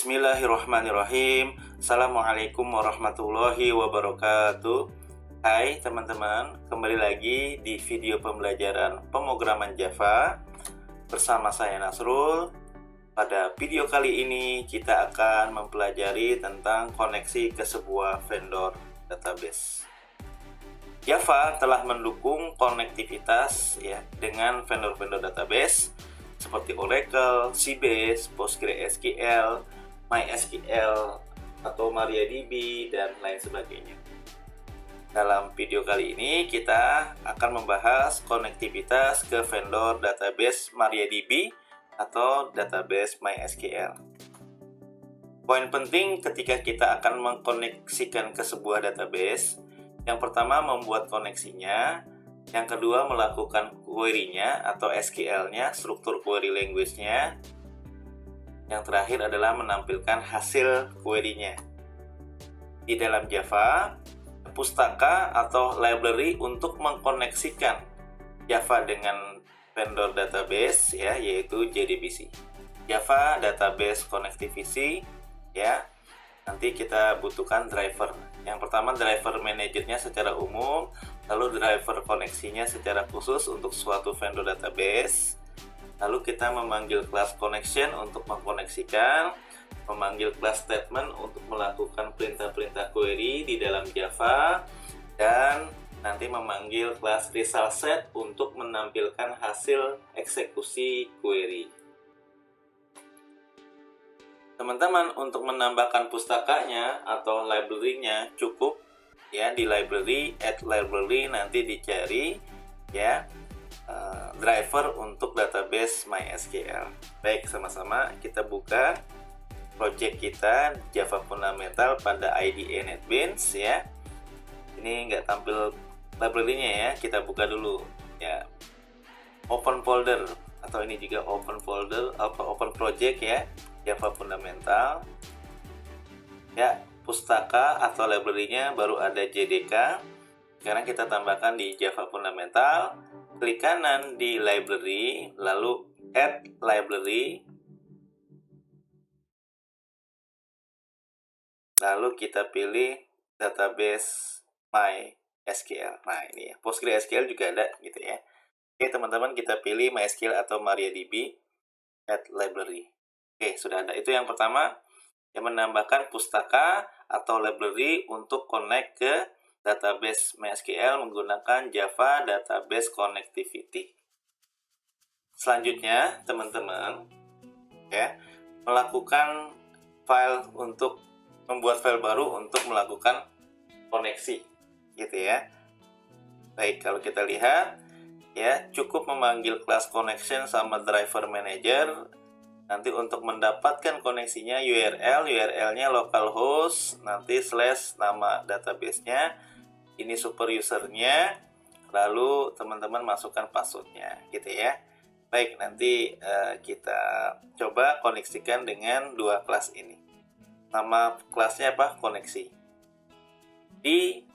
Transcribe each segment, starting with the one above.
Bismillahirrahmanirrahim. Assalamualaikum warahmatullahi wabarakatuh. Hai teman-teman, kembali lagi di video pembelajaran pemrograman Java bersama saya Nasrul. Pada video kali ini kita akan mempelajari tentang koneksi ke sebuah vendor database. Java telah mendukung konektivitas dengan vendor-vendor database seperti Oracle, Sybase, PostgreSQL, MySQL, atau MariaDB, dan lain sebagainya. Dalam video kali ini kita akan membahas konektivitas ke vendor database MariaDB atau database MySQL. Poin penting ketika kita akan mengkoneksikan ke sebuah database, yang pertama membuat koneksinya, yang kedua melakukan query-nya atau SQL-nya, struktur query language-nya. Yang terakhir adalah menampilkan hasil query-nya. Di dalam Java, pustaka atau library untuk mengkoneksikan Java dengan vendor database yaitu JDBC. Java Database Connectivity nanti kita butuhkan driver. Yang pertama driver manajernya secara umum, lalu driver koneksinya secara khusus untuk suatu vendor database. Lalu kita memanggil class connection untuk mengkoneksikan, memanggil class statement untuk melakukan perintah-perintah query di dalam Java, dan nanti memanggil class result set untuk menampilkan hasil eksekusi query. Teman-teman, untuk menambahkan pustakanya atau library-nya cukup di library, add library, nanti dicari driver untuk database MySQL. Baik, sama-sama kita buka project kita Java Fundamental pada IDE NetBeans Ini nggak tampil library-nya kita buka dulu open folder, atau ini juga open folder atau open project Java Fundamental. Pustaka atau library-nya baru ada JDK. Sekarang kita tambahkan di Java Fundamental. Klik kanan di library, lalu add library. Lalu kita pilih database MySQL. Nah, ini PostgreSQL juga ada gitu ya. Oke, teman-teman, kita pilih MySQL atau MariaDB, add library. Oke, sudah ada. Itu yang pertama, yang menambahkan pustaka atau library untuk connect ke database MySQL menggunakan Java Database Connectivity. Selanjutnya, teman-teman, melakukan membuat file baru untuk melakukan koneksi, gitu ya. Baik, kalau kita lihat, cukup memanggil class connection sama driver manager. Nanti untuk mendapatkan koneksinya URL-nya localhost, nanti / nama database-nya, ini super user-nya, lalu teman-teman masukkan password-nya gitu ya. Baik, nanti kita coba koneksikan dengan dua kelas ini. Nama kelasnya apa? Koneksi. Di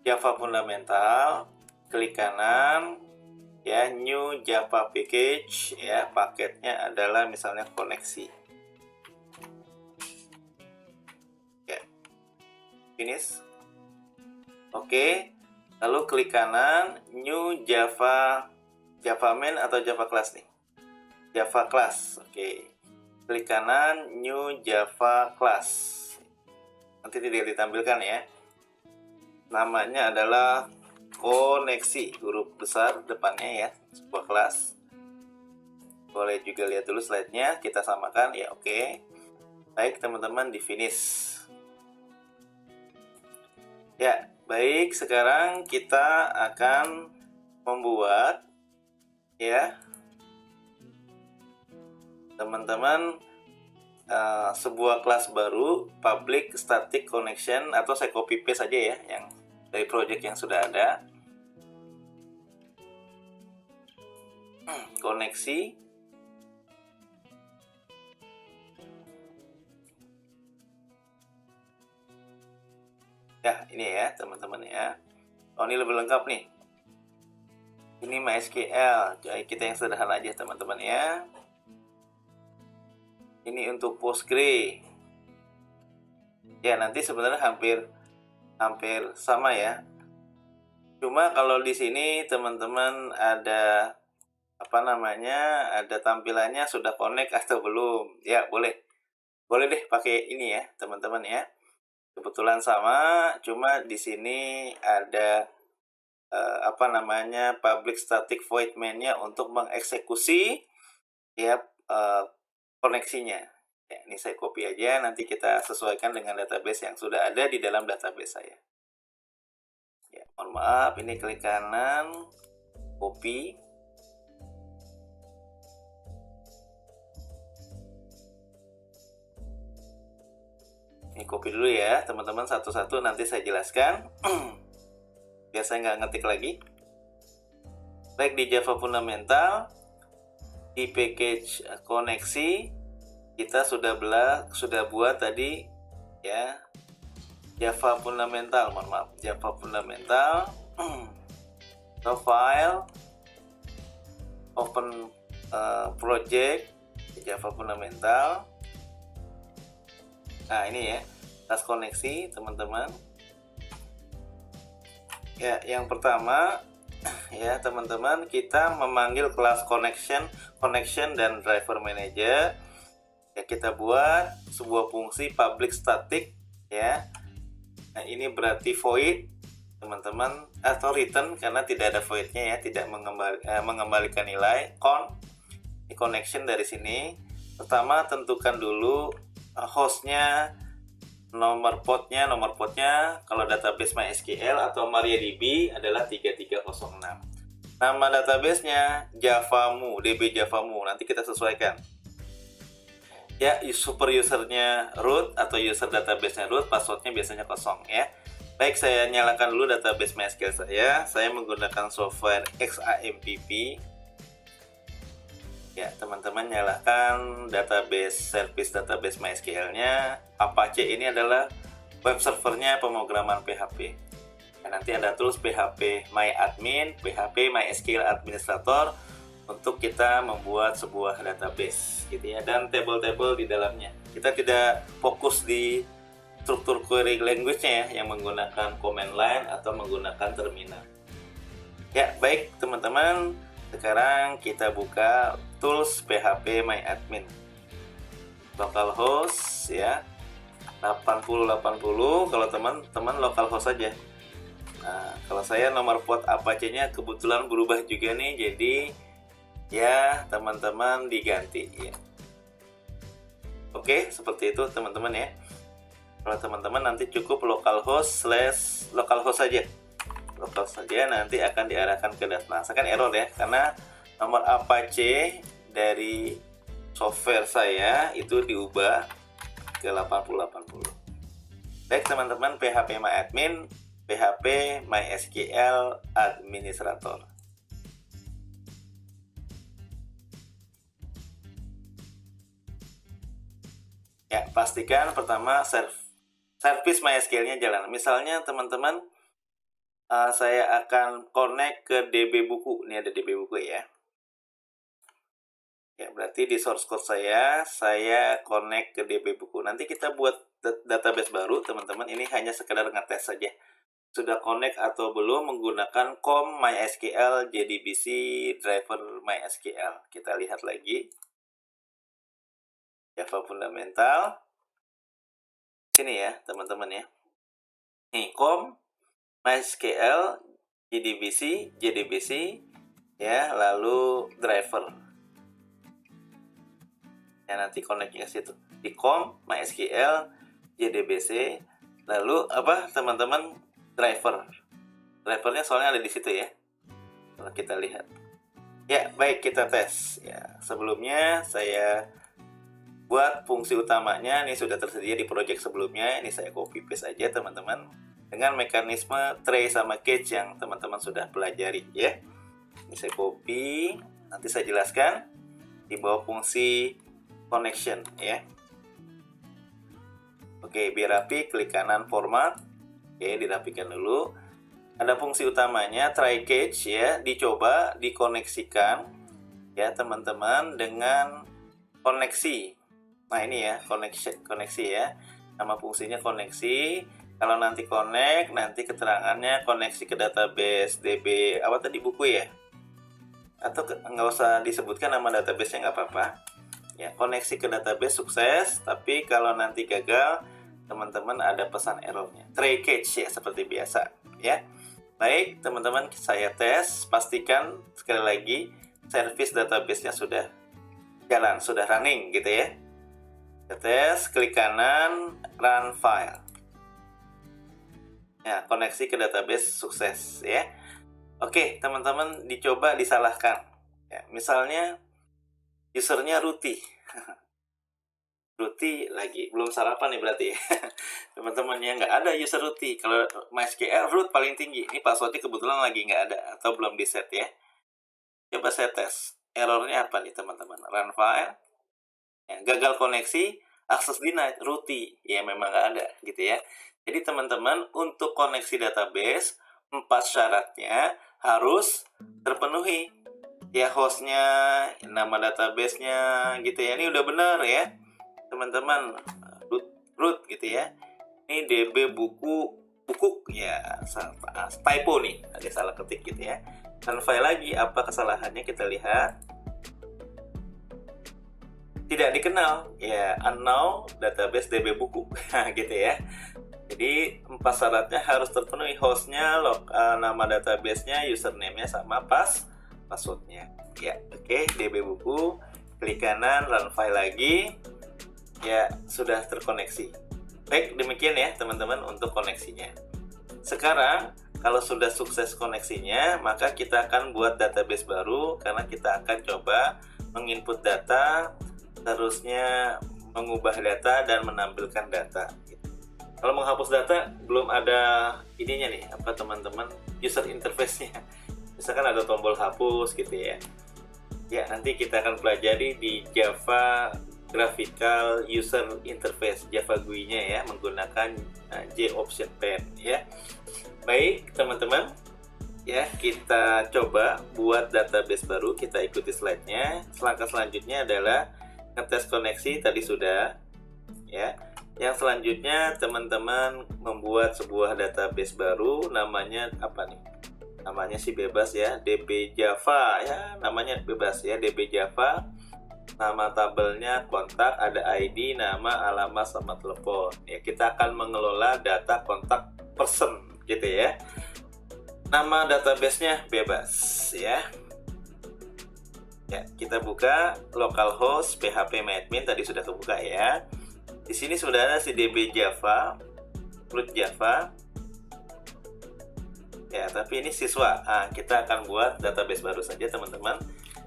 Java Fundamental, klik kanan, new Java package, paketnya adalah misalnya koneksi. Finish. Oke, lalu klik kanan, new Java main atau Java class nih. Java class. Oke. Klik kanan, new Java class. Nanti tidak ditampilkan ya. Namanya adalah koneksi, huruf besar depannya sebuah kelas. Boleh juga lihat dulu slide-nya, kita samakan oke. Baik, teman-teman, di finish. Baik, sekarang kita akan membuat teman-teman sebuah kelas baru, public static connection, atau saya copy paste saja yang dari project yang sudah ada. Koneksi. Ini teman-teman Oh, ini lebih lengkap nih. Ini MySQL. Jadi kita yang sederhana aja teman-teman Ini untuk Postgre. Ya, nanti sebenarnya hampir sama ya. Cuma kalau di sini teman-teman ada ada tampilannya sudah connect atau belum. Ya, boleh. Boleh deh pakai ini ya, teman-teman ya. Kebetulan sama, cuma di sini ada public static void main-nya untuk mengeksekusi ya koneksinya. Ya, ini saya copy aja, nanti kita sesuaikan dengan database yang sudah ada di dalam database saya. Ya, mohon maaf, ini klik kanan, copy. Ini copy dulu ya, teman-teman, satu-satu nanti saya jelaskan. Biar saya nggak ngetik lagi. Baik, di Java Fundamental, di package koneksi, kita sudah buat tadi ya, Java Fundamental, mohon maaf, Java Fundamental, file, open project, Java Fundamental. Nah, ini ya, tas koneksi, teman-teman. Ya, yang pertama ya, teman-teman, kita memanggil kelas connection dan driver manager. Ya, kita buat sebuah fungsi public static ya. Nah, ini berarti void, teman-teman, atau return karena tidak ada voidnya ya, tidak mengembalikan nilai. Ini connection dari sini. Pertama, tentukan dulu hostnya, nomor portnya kalau database MySQL atau MariaDB adalah 3306. Nama databasenya Javamu, DB Javamu, nanti kita sesuaikan. Ya, super usernya root atau user database-nya root, passwordnya biasanya kosong ya. Baik, saya nyalakan dulu database MySQL saya menggunakan software XAMPP. Ya, teman-teman nyalakan service database MySQL-nya. Apache ini adalah web servernya pemrograman PHP. Nah, nanti ada tools PHP MyAdmin, PHP MySQL Administrator untuk kita membuat sebuah database gitu ya, dan table-table di dalamnya. Kita tidak fokus di struktur query language-nya ya, yang menggunakan command line atau menggunakan terminal. Ya, baik teman-teman, sekarang kita buka tools PHP MyAdmin. Localhost ya, 8080 kalau teman-teman localhost saja. Nah, kalau saya nomor port Apache-nya kebetulan berubah juga nih, jadi ya teman-teman diganti ya. Oke, seperti itu teman-teman ya. Kalau teman-teman nanti cukup localhost saja. Lokal saja, nanti akan diarahkan ke data. Nah, saya kan error ya, karena nomor Apache dari software saya itu diubah ke 8080. Baik teman-teman, PHP MyAdmin, PHP MySQL Administrator. Ya, pastikan pertama service MySQL-nya jalan. Misalnya teman-teman, saya akan connect ke DB buku. Ini ada DB buku ya. Ya, berarti di source code saya connect ke DB buku. Nanti kita buat database baru, teman-teman. Ini hanya sekedar ngetes saja. Sudah connect atau belum menggunakan com MySQL JDBC driver MySQL. Kita lihat lagi. Java Fundamental. Sini ya, teman-teman ya. Nih, com MySQL, JDBC, ya, lalu driver. Ya, nanti connect ke situ. Di com, MySQL, JDBC, lalu teman-teman, driver. Drivernya soalnya ada di situ ya. Kalau kita lihat. Ya, baik, kita tes. Ya, sebelumnya saya buat fungsi utamanya, ini sudah tersedia di project sebelumnya. Ini saya copy paste aja, teman-teman, dengan mekanisme tray sama catch yang teman-teman sudah pelajari ya. Ini saya copy, nanti saya jelaskan di bawah fungsi connection ya. Oke, biar rapi, klik kanan format. Oke, dirapikan dulu. Ada fungsi utamanya try catch ya, dicoba dikoneksikan ya teman-teman dengan koneksi. Nah, ini ya, koneksi ya. Nama fungsinya koneksi. Kalau nanti connect, nanti keterangannya koneksi ke database DB apa tadi, buku ya? Atau nggak usah disebutkan nama database-nya, nggak apa-apa. Ya, koneksi ke database sukses, tapi kalau nanti gagal, teman-teman ada pesan errornya. Try catch ya, seperti biasa ya. Baik, teman-teman, saya tes, pastikan sekali lagi service database-nya sudah jalan, sudah running gitu ya. Kita tes, klik kanan, run file. Ya, koneksi ke database sukses ya. Oke, teman-teman, dicoba disalahkan. Ya, misalnya usernya Ruti. Ruti lagi belum sarapan nih berarti ya. Teman-teman, yang nggak ada user Ruti. Kalau MySQL root paling tinggi. Ini passwordnya kebetulan lagi nggak ada atau belum di set ya. Coba saya tes. Errornya apa nih teman-teman? Run file. Ya, gagal koneksi, akses denied, Ruti. Ya memang nggak ada gitu ya. Jadi teman-teman, untuk koneksi database 4 syaratnya harus terpenuhi. Ya, hostnya, nama database-nya gitu ya. Ini udah benar ya teman-teman, root gitu ya. Ini DB buku ya, typo nih, ada salah ketik gitu ya. Dan file lagi, apa kesalahannya kita lihat. Tidak dikenal ya, unknown database DB buku gitu ya. Jadi 4 syaratnya harus terpenuhi, hostnya, nama database-nya, username-nya sama password-nya. Ya, oke, DB buku, klik kanan, run file lagi. Ya, sudah terkoneksi. Baik, demikian ya teman-teman untuk koneksinya. Sekarang, kalau sudah sukses koneksinya, maka kita akan buat database baru karena kita akan coba menginput data, terusnya mengubah data dan menampilkan data. Kalau menghapus data belum ada ininya nih, apa teman-teman, user interface-nya. Misalkan ada tombol hapus gitu ya. Ya, nanti kita akan pelajari di Java Graphical User Interface, Java GUI-nya ya, menggunakan JOptionPen ya. Baik, teman-teman. Ya, kita coba buat database baru, kita ikuti slide-nya. Langkah selanjutnya adalah ngetes koneksi, tadi sudah ya. Yang selanjutnya teman-teman membuat sebuah database baru, namanya apa nih? Namanya sih bebas ya, DB Java ya, namanya bebas ya, DB Java. Nama tabelnya kontak, ada ID, nama, alamat, sama telepon. Ya, kita akan mengelola data kontak person gitu ya. Nama database-nya bebas ya. Ya, kita buka localhost phpMyAdmin, tadi sudah kebuka ya. Di sini sudah ada si DB Java, root Java. Ya, tapi ini siswa. Kita akan buat database baru saja teman-teman.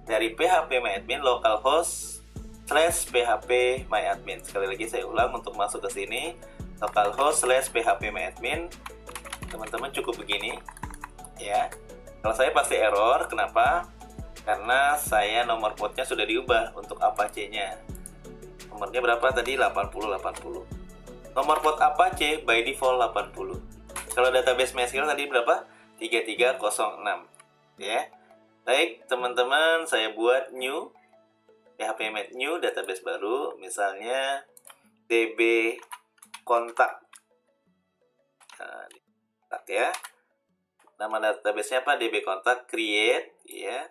Dari phpMyAdmin localhost /phpMyAdmin. Sekali lagi saya ulang untuk masuk ke sini. Localhost /phpMyAdmin. Teman-teman cukup begini. Ya. Kalau saya pasti error, kenapa? Karena saya nomor portnya sudah diubah untuk Apache-nya. Nomornya berapa tadi? 8080. Nomor port Apache by default 80. Kalau database MySQL tadi berapa? 3306. Ya. Baik, teman-teman, saya buat new phpMyAdmin new database baru, misalnya DB kontak. Kontak ya. Nama database-nya apa? DB kontak, create ya.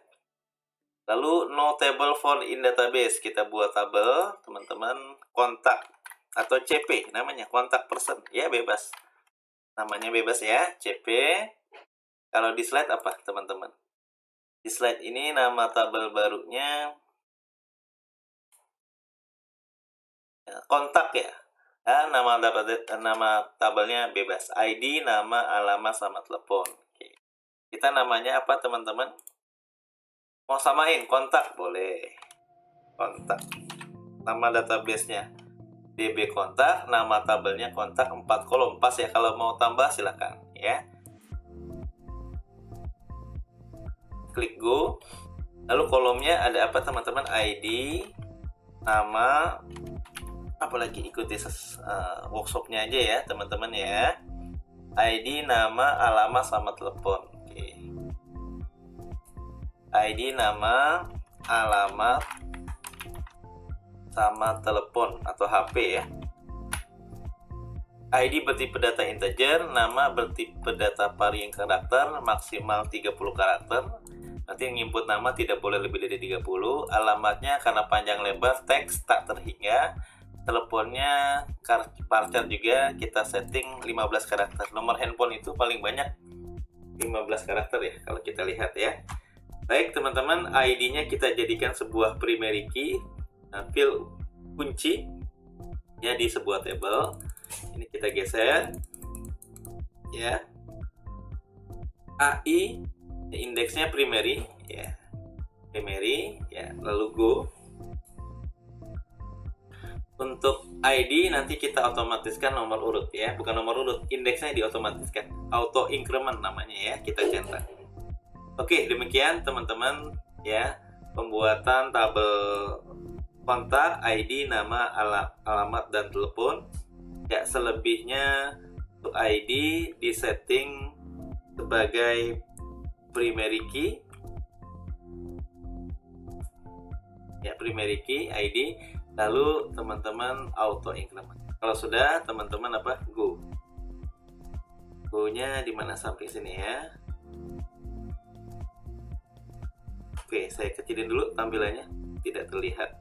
Lalu no table found in database, kita buat tabel teman-teman, kontak atau CP namanya, kontak person ya, bebas, namanya bebas ya, CP. Kalau di slide apa teman-teman? Di slide ini nama tabel barunya kontak ya. Nama tabelnya bebas, ID, nama, alamat, sama telepon. Oke. Kita namanya apa teman-teman? Mau samain kontak boleh, kontak. Nama database-nya DB kontak, nama tabelnya kontak, 4 kolom, pas ya. Kalau mau tambah silakan ya. Klik go. Lalu kolomnya ada apa teman-teman? ID, nama, apalagi ikuti workshopnya aja ya teman-teman ya. ID, nama, alamat, sama telepon. Oke. ID, nama, alamat, sama telepon atau HP ya. ID bertipe data integer, nama bertipe data varying karakter, maksimal 30 karakter. Nanti input nama tidak boleh lebih dari 30. Alamatnya karena panjang lebar, teks tak terhingga. Teleponnya parcer juga kita setting 15 karakter. Nomor handphone itu paling banyak 15 karakter ya kalau kita lihat ya. Baik teman-teman, ID-nya kita jadikan sebuah primary key, field kunci ya di sebuah table. Ini kita geser ya. AI indeksnya primary ya. Primary ya, lalu go. Untuk ID nanti kita otomatiskan nomor urut ya, bukan nomor urut, indeksnya diotomatiskan. Auto increment namanya ya, kita centang. Oke, demikian teman-teman ya, pembuatan tabel kontak, ID, nama, alamat, dan telepon. Ya, selebihnya untuk ID disetting sebagai primary key. Ya, primary key ID, lalu teman-teman auto increment. Kalau sudah, teman-teman go. Go-nya di mana sampai sini ya. Oke, saya kecilin dulu tampilannya, tidak terlihat.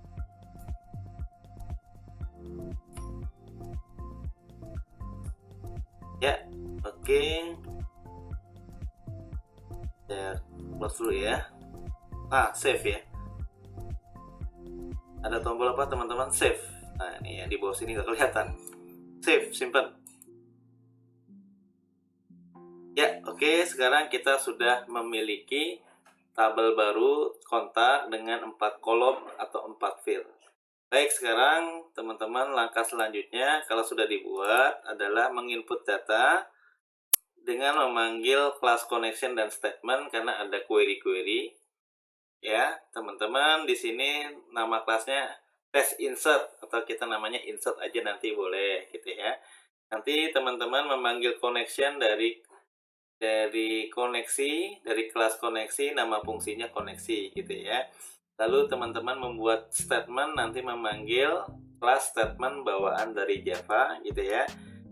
Ya, oke. Saya close dulu ya. Save ya. Ada tombol apa teman-teman? Save. Nah, ini ya di bawah sini nggak kelihatan. Save, simpan. Ya, oke. Sekarang kita sudah memiliki tabel baru kontak dengan 4 kolom atau 4 field. Baik, sekarang teman-teman langkah selanjutnya kalau sudah dibuat adalah menginput data dengan memanggil class connection dan statement karena ada query-query. Ya, teman-teman di sini nama kelasnya test insert atau kita namanya insert aja nanti boleh gitu ya. Nanti teman-teman memanggil connection dari koneksi, dari kelas koneksi, nama fungsinya koneksi gitu ya. Lalu teman-teman membuat statement nanti memanggil kelas statement bawaan dari Java gitu ya.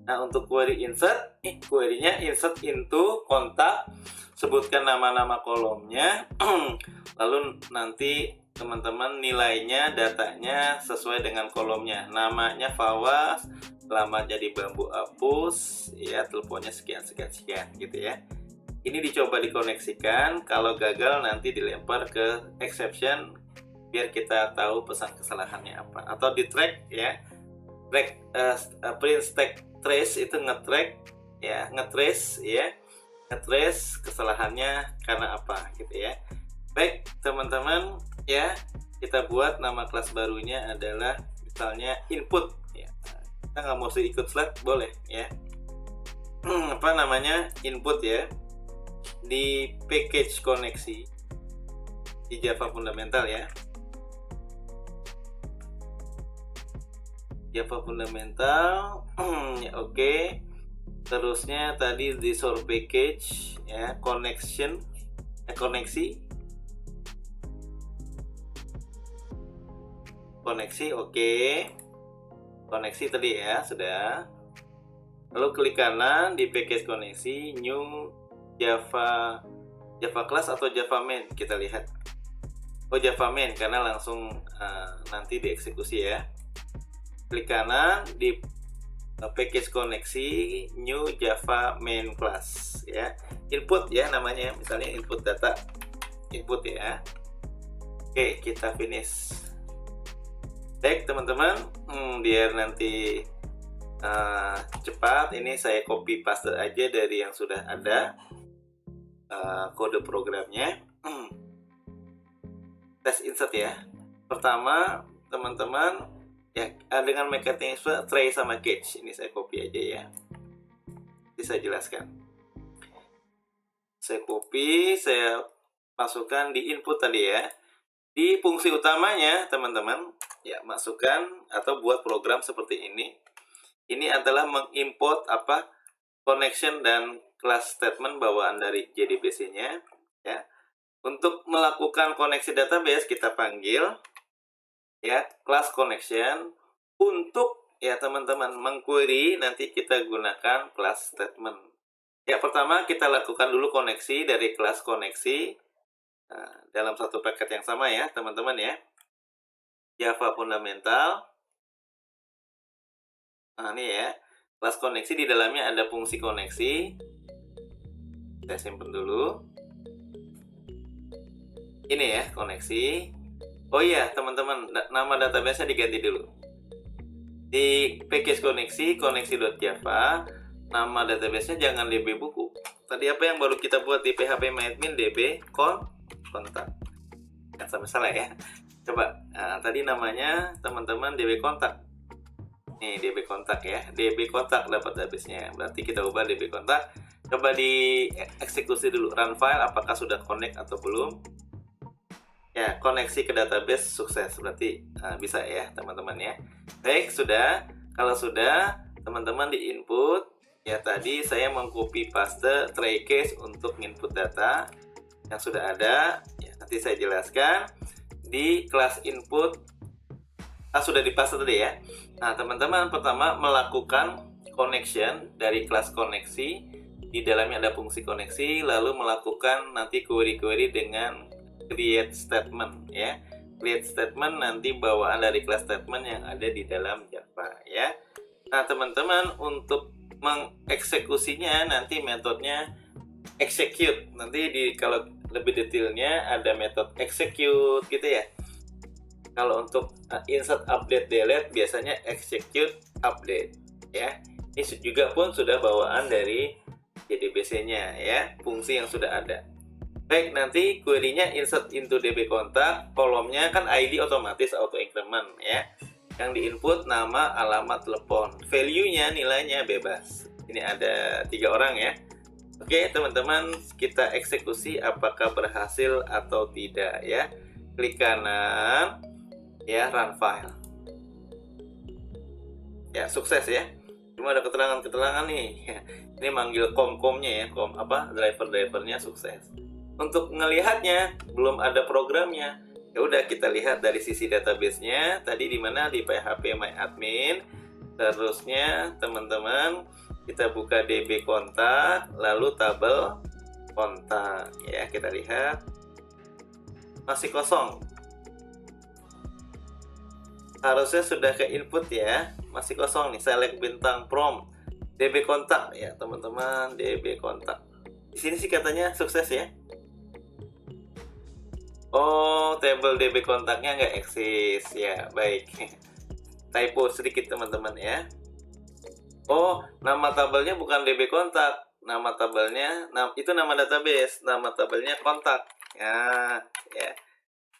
Nah, untuk query insert, query-nya insert into kontak, sebutkan nama-nama kolomnya. Lalu nanti teman-teman nilainya, datanya sesuai dengan kolomnya. Namanya Fawas, alamatnya di Bambu Apus, ya teleponnya sekian gitu ya. Ini dicoba dikoneksikan, kalau gagal nanti dilempar ke exception biar kita tahu pesan kesalahannya apa. Atau di track ya, track print stack trace itu ngetrack ya, ngetrace kesalahannya karena apa gitu ya. Baik teman-teman ya, kita buat nama kelas barunya adalah misalnya input ya. Kita nggak mau ikut slide boleh ya. Apa namanya, input ya, di package koneksi di Java fundamental ya. Java fundamental ya, oke. Terusnya tadi di source package ya, connection koneksi oke. Koneksi tadi ya sudah. Lalu klik kanan di package koneksi, new Java class atau Java main, kita lihat. Java main karena langsung nanti dieksekusi ya. Klik kanan di package koneksi, new Java main class ya. Input ya namanya, misalnya input data, input ya. Oke, kita finish. Baik teman-teman, biar nanti cepat, ini saya copy paste aja dari yang sudah ada kode programnya. Test insert ya. Pertama teman-teman ya, dengan mekanisme tray sama catch. Ini saya copy aja ya. Nanti saya jelaskan. Saya copy, saya masukkan di input tadi ya. Di fungsi utamanya teman-teman ya, masukkan atau buat program seperti ini. Ini adalah mengimport connection dan class statement bawaan dari JDBC-nya ya. Untuk melakukan koneksi database kita panggil ya class connection. Untuk ya teman-teman mengquery, nanti kita gunakan class statement. Ya, pertama kita lakukan dulu koneksi dari kelas koneksi dalam satu paket yang sama ya teman-teman ya. Java fundamental. Nah ini ya, kelas koneksi di dalamnya ada fungsi koneksi. Saya simpan dulu. Ini ya koneksi. Oh iya teman-teman, nama database-nya diganti dulu. Di package koneksi.java, nama database-nya jangan db buku. Tadi apa yang baru kita buat di phpMyAdmin, db kontak. Jangan sampai salah ya. Coba, tadi namanya teman-teman db kontak. Nih db kontak ya, db kontak dapat database-nya. Berarti kita ubah db kontak. Coba di eksekusi dulu, run file apakah sudah connect atau belum. Ya, koneksi ke database sukses, berarti bisa ya teman-teman ya. Baik, sudah. Kalau sudah, teman-teman di input, ya tadi saya mengcopy paste try case untuk input data yang sudah ada. Ya, nanti saya jelaskan di kelas input. Sudah dipaste tadi ya. Nah, teman-teman pertama melakukan connection dari kelas koneksi. Di dalamnya ada fungsi koneksi, lalu melakukan nanti query-query dengan create statement ya. Create statement nanti bawaan dari class statement yang ada di dalam Java ya. Nah teman-teman untuk mengeksekusinya nanti metodenya execute. Nanti kalau lebih detailnya ada metode execute gitu ya. Kalau untuk insert, update, delete biasanya execute, update ya. Ini juga pun sudah bawaan dari JDBC-nya ya, fungsi yang sudah ada. Baik, nanti query-nya insert into db kontak, kolomnya kan ID otomatis auto increment ya. Yang di input nama, alamat, telepon. Value-nya nilainya bebas. Ini ada 3 orang ya. Oke, teman-teman, kita eksekusi apakah berhasil atau tidak ya. Klik kanan ya, run file. Ya, sukses ya. Cuma ada keterangan-keterangan nih. Ini manggil kom-komnya ya, driver-drivernya sukses. Untuk ngelihatnya belum ada programnya. Ya udah kita lihat dari sisi database-nya. Tadi di mana di phpMyAdmin. Terusnya teman-teman kita buka db kontak, lalu tabel kontak. Ya, kita lihat masih kosong. Harusnya sudah ke input ya. Masih kosong nih, select bintang prompt. db kontak ya, teman-teman, db kontak. Di sini sih katanya sukses ya. Oh, table db kontaknya nggak eksis ya, baik. Typo sedikit teman-teman ya. Oh, nama tabelnya bukan db kontak, nama tabelnya, itu nama database, nama tabelnya kontak. Ya,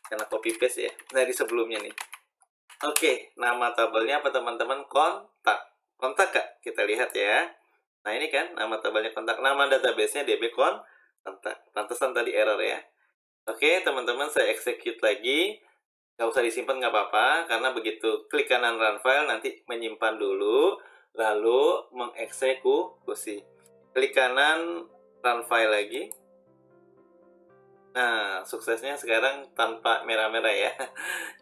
karena copy paste ya dari sebelumnya nih. Oke, nama tabelnya apa teman-teman? Kontak. Kontak Kak, kita lihat ya. Nah ini kan nama tabelnya kontak, nama database-nya db kontak. Pantesan tadi error ya. Oke teman-teman, saya execute lagi. Nggak usah disimpan nggak apa-apa, karena begitu klik kanan run file nanti menyimpan dulu, lalu mengeksekusi. Klik kanan run file lagi. Nah suksesnya sekarang tanpa merah-merah ya.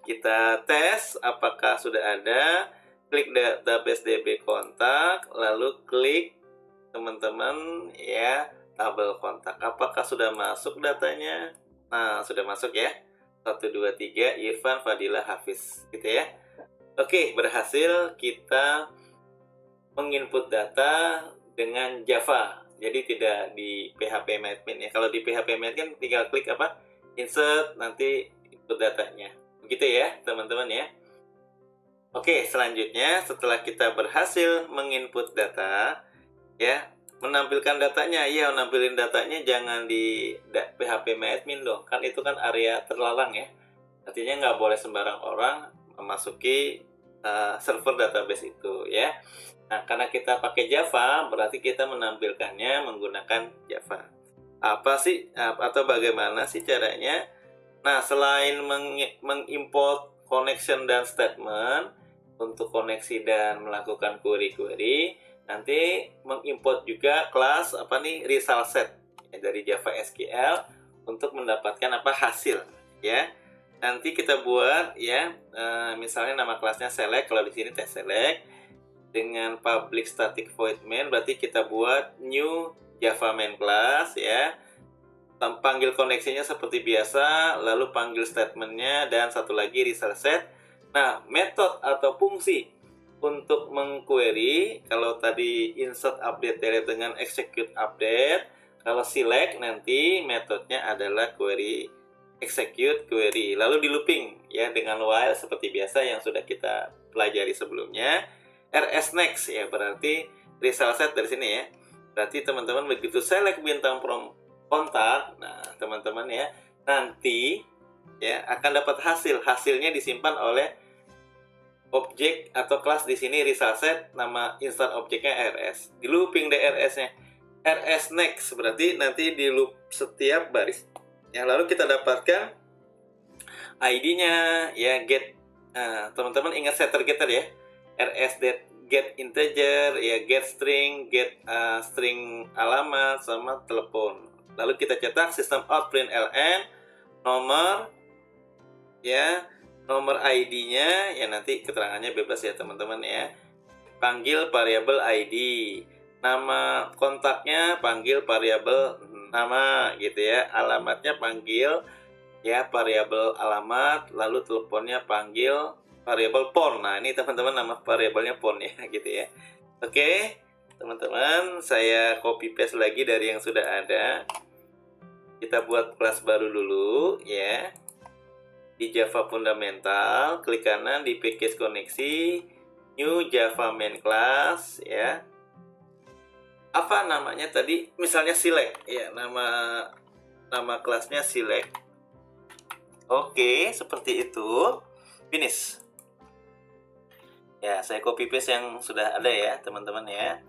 Kita tes apakah sudah ada. Klik database db kontak, lalu klik teman-teman ya tabel kontak. Apakah sudah masuk datanya? Nah, sudah masuk ya. 1, 2, 3, Irfan, Fadilah, Hafiz. Gitu ya. Oke, berhasil kita menginput data dengan Java. Jadi tidak di phpMyAdmin ya. Kalau di phpMyAdmin tinggal klik apa? Insert, nanti input datanya. Begitu ya, teman-teman ya. Oke, selanjutnya setelah kita berhasil menginput data, ya, menampilkan datanya, ya menampilkan datanya jangan di phpMyAdmin dong, kan itu kan area terlarang ya. Artinya nggak boleh sembarang orang memasuki server database itu ya. Nah, karena kita pakai Java, berarti kita menampilkannya menggunakan Java. Apa sih atau bagaimana sih caranya? Nah, selain mengimport connection dan statement untuk koneksi dan melakukan query-query, nanti mengimport juga kelas result set ya, dari Java SQL untuk mendapatkan hasil ya. Nanti kita buat ya misalnya nama kelasnya select, kalau di sini test select. dengan public static void main, berarti kita buat new Java main class ya. Panggil koneksinya seperti biasa, lalu panggil statementnya, dan satu lagi result set. Nah, metode atau fungsi untuk mengquery, kalau tadi insert update date dengan execute update, kalau select nanti metodenya adalah query execute query, lalu di looping ya dengan while seperti biasa yang sudah kita pelajari sebelumnya. RS next ya berarti result set dari sini ya. Berarti teman-teman begitu select bintang from kontak, nah teman-teman ya nanti ya akan dapat hasilnya disimpan oleh objek atau kelas di sini result set, nama instant objeknya RS, di looping DRS-nya RS next berarti nanti di loop setiap baris ya, lalu kita dapatkan ID-nya ya get. Nah, teman-teman ingat setter getter ya, RS get integer ya, get string, get string alamat sama telepon. Lalu kita cetak system out println nomor ya, nomor ID-nya ya, nanti keterangannya bebas ya teman-teman ya. Panggil variabel ID, nama kontaknya panggil variabel nama gitu ya, alamatnya panggil ya variabel alamat, lalu teleponnya panggil variabel phone. Nah, ini teman-teman nama variabelnya phone ya gitu ya. Oke, teman-teman, saya copy paste lagi dari yang sudah ada. Kita buat kelas baru dulu ya. Di Java Fundamental, klik kanan di package koneksi, new Java main class ya. Apa namanya tadi? Misalnya select ya, nama kelasnya select. Oke, seperti itu. Finish. Ya, saya copy paste yang sudah ada ya, teman-teman ya.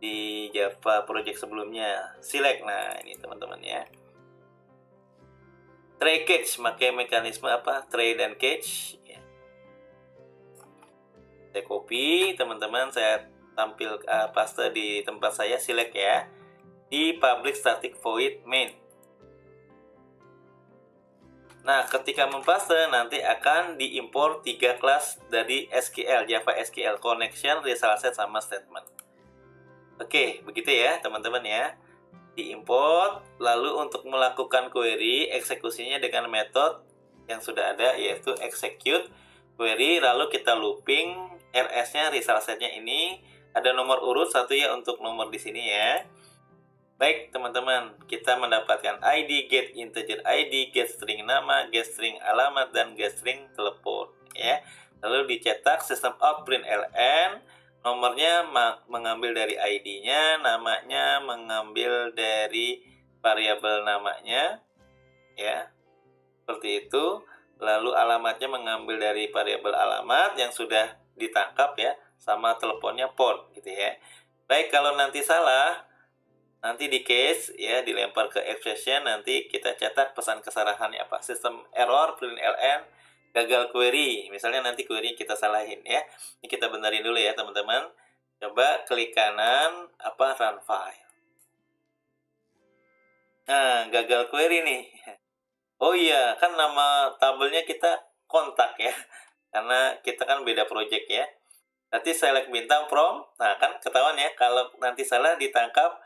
Di Java project sebelumnya, select. Nah, ini teman-teman ya. Try catch, pakai mekanisme apa? Try dan catch ya. Saya copy, teman-teman, saya tampil paste di tempat saya select ya, di public static void main. Nah, ketika mempaste nanti akan diimpor 3 kelas dari SQL, Java SQL, connection, result set, sama statement. Oke, begitu ya teman-teman ya. Diimport, lalu untuk melakukan query, eksekusinya dengan metode yang sudah ada, yaitu execute query, lalu kita looping RS-nya, result set-nya ini ada nomor urut 1 ya untuk nomor di sini ya. Baik teman-teman, kita mendapatkan ID, get integer ID, get string nama, get string alamat, dan get string telepon ya. Lalu dicetak system out println, nomornya mengambil dari ID-nya, namanya mengambil dari variabel namanya ya. Seperti itu. Lalu alamatnya mengambil dari variabel alamat yang sudah ditangkap ya, sama teleponnya phone gitu ya. Baik, kalau nanti salah, nanti di case ya dilempar ke exception, nanti kita cetak pesan kesalahannya apa, system error println gagal query, misalnya nanti query kita salahin ya. Ini kita benerin dulu ya teman-teman. Coba klik kanan apa, run file. Nah, gagal query nih. Oh iya, kan nama tabelnya kita kontak ya, karena kita kan beda project ya. Nanti select bintang from, nah kan ketahuan ya, kalau nanti salah ditangkap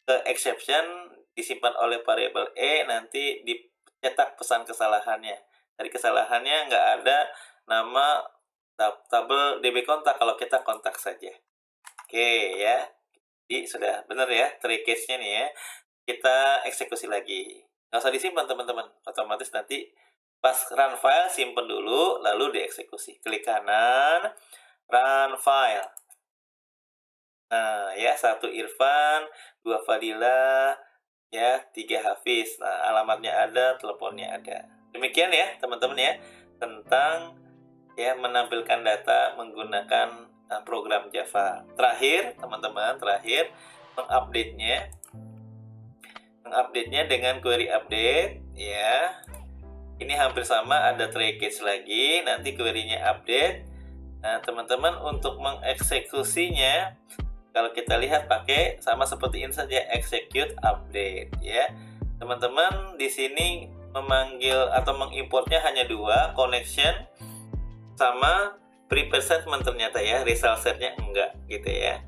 ke exception, disimpan oleh variabel nanti dicetak pesan kesalahannya. Dari kesalahannya nggak ada nama tabel DB kontak kalau kita kontak saja. Oke ya, jadi sudah benar ya try case-nya nih ya. Kita eksekusi lagi. Nggak usah disimpan teman-teman, otomatis nanti pas run file simpan dulu, lalu dieksekusi. Klik kanan, run file. Nah ya, 1 Irfan, 2 Fadila, ya 3 Hafiz. Nah, alamatnya ada, teleponnya ada. Demikian ya teman-teman ya, tentang ya menampilkan data menggunakan program Java. Terakhir teman-teman, mengupdate-nya dengan query update ya. Ini hampir sama, ada try catch lagi, nanti query-nya update. Nah teman-teman, untuk mengeksekusinya kalau kita lihat pakai sama seperti ini saja, execute update ya. Teman-teman di sini memanggil atau mengimportnya hanya 2, connection sama prepare statement ternyata ya, result setnya enggak gitu ya.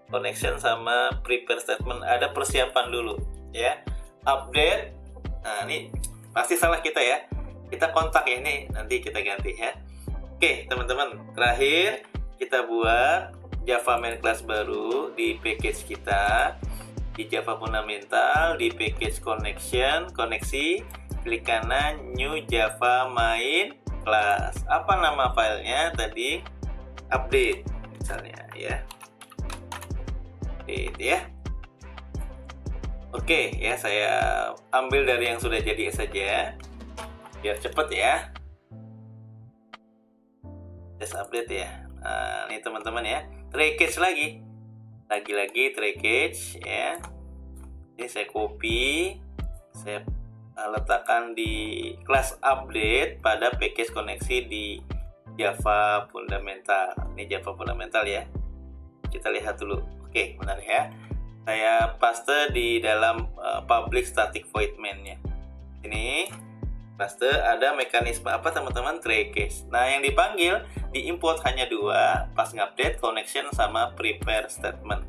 Connection sama prepare statement ada persiapan dulu ya. Update, nah ini pasti salah kita ya, kita kontak ya, ini nanti kita ganti ya. Oke teman-teman, terakhir kita buat Java main class baru di package kita, di Java fundamental, di package connection, koneksi, klik kanan new Java main class. Apa nama filenya tadi? Update misalnya ya. Update ya. Oke ya, saya ambil dari yang sudah jadi saja biar cepet ya. Test update ya. Nah, ini teman-teman ya. Try catch lagi try catch ya. Ini saya copy, saya letakkan di kelas update pada package koneksi di Java fundamental. Ini Java fundamental ya. Kita lihat dulu. Oke, benar ya. Saya paste di dalam public static void main-nya. Ini paste, ada mekanisme apa teman-teman? Try catch. Nah, yang dipanggil di import hanya dua, pas ngupdate connection sama prepare statement.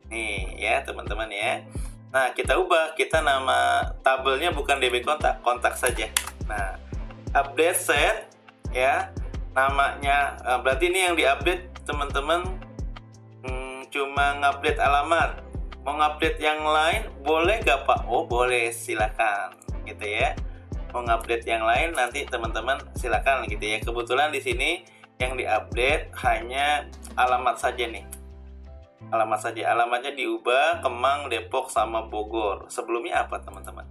Nih ya teman-teman ya. Nah, kita ubah, kita nama tabelnya bukan DB kontak saja. Nah, update set ya, namanya berarti ini yang diupdate teman-teman cuma ngupdate alamat. Mau ngupdate yang lain boleh gak Pak? Oh boleh, silakan gitu ya. Mau ngupdate yang lain nanti teman-teman silakan gitu ya. Kebetulan di sini yang diupdate hanya alamat saja nih. Alamat saja, alamatnya diubah Kemang, Depok sama Bogor. Sebelumnya apa teman-teman?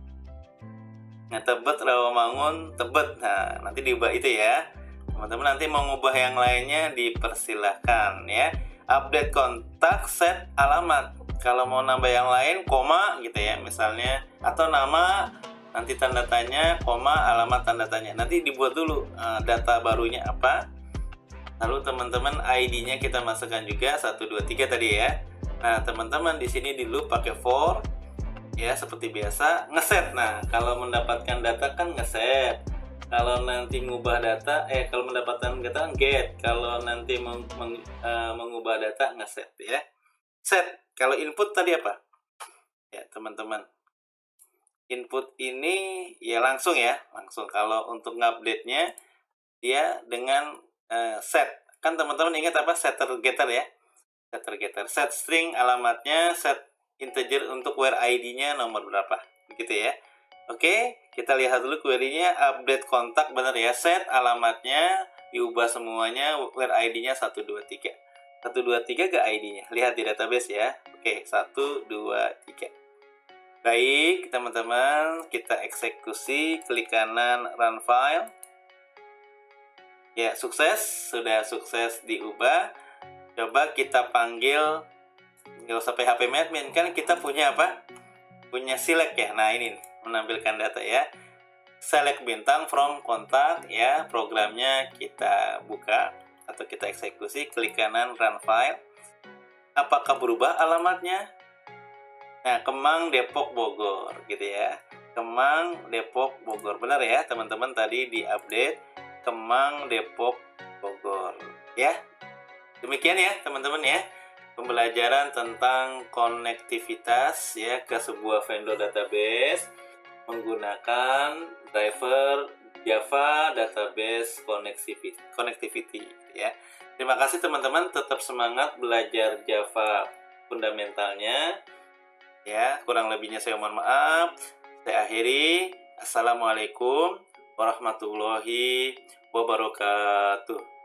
Nah, Tebet, Rawamangun, Tebet. Nah, nanti diubah itu ya. Teman-teman nanti mau ngubah yang lainnya dipersilahkan ya. Update kontak, set alamat. Kalau mau nambah yang lain, koma gitu ya misalnya. Atau nama, nanti tanda tanya, koma, alamat tanda tanya. Nanti dibuat dulu data barunya apa. Lalu teman-teman ID-nya kita masukkan juga 1 2 3 tadi ya. Nah, teman-teman di sini di loop pakai for ya seperti biasa, ngeset. Nah, kalau mendapatkan data kan ngeset. Kalau nanti ngubah data kalau mendapatkan data kan get. Kalau nanti mengubah data ngeset ya. Set. Kalau input tadi apa? Ya, teman-teman. Input ini ya langsung ya, langsung. Kalau untuk ngupdate-nya dia dengan set. Kan teman-teman ingat apa? Setter getter ya. Setter getter. Set string alamatnya, set integer untuk where ID-nya nomor berapa. Begitu ya. Oke, kita lihat dulu query-nya. Update kontak benar ya. Set alamatnya diubah semuanya, where ID-nya 1 2 3. 1 2 3 ke ID-nya. Lihat di database ya. Oke, 1 2 3. Baik, teman-teman, kita eksekusi, klik kanan run file. Ya, sukses, sudah sukses diubah. Coba kita panggil, nggak usah PHP admin, kan kita punya apa? Punya select ya. Nah, ini nih, menampilkan data ya. Select bintang from kontak ya, programnya kita buka atau kita eksekusi, klik kanan run file. Apakah berubah alamatnya? Nah, Kemang, Depok, Bogor gitu ya. Kemang, Depok, Bogor. Benar ya, teman-teman tadi di-update Kemang, Depok, Bogor. Ya. Demikian ya, teman-teman ya. Pembelajaran tentang konektivitas ya ke sebuah vendor database menggunakan driver Java Database Connectivity ya. Terima kasih teman-teman, tetap semangat belajar Java fundamentalnya. Ya, kurang lebihnya saya mohon maaf. Saya akhiri. Assalamualaikum warahmatullahi wabarakatuh.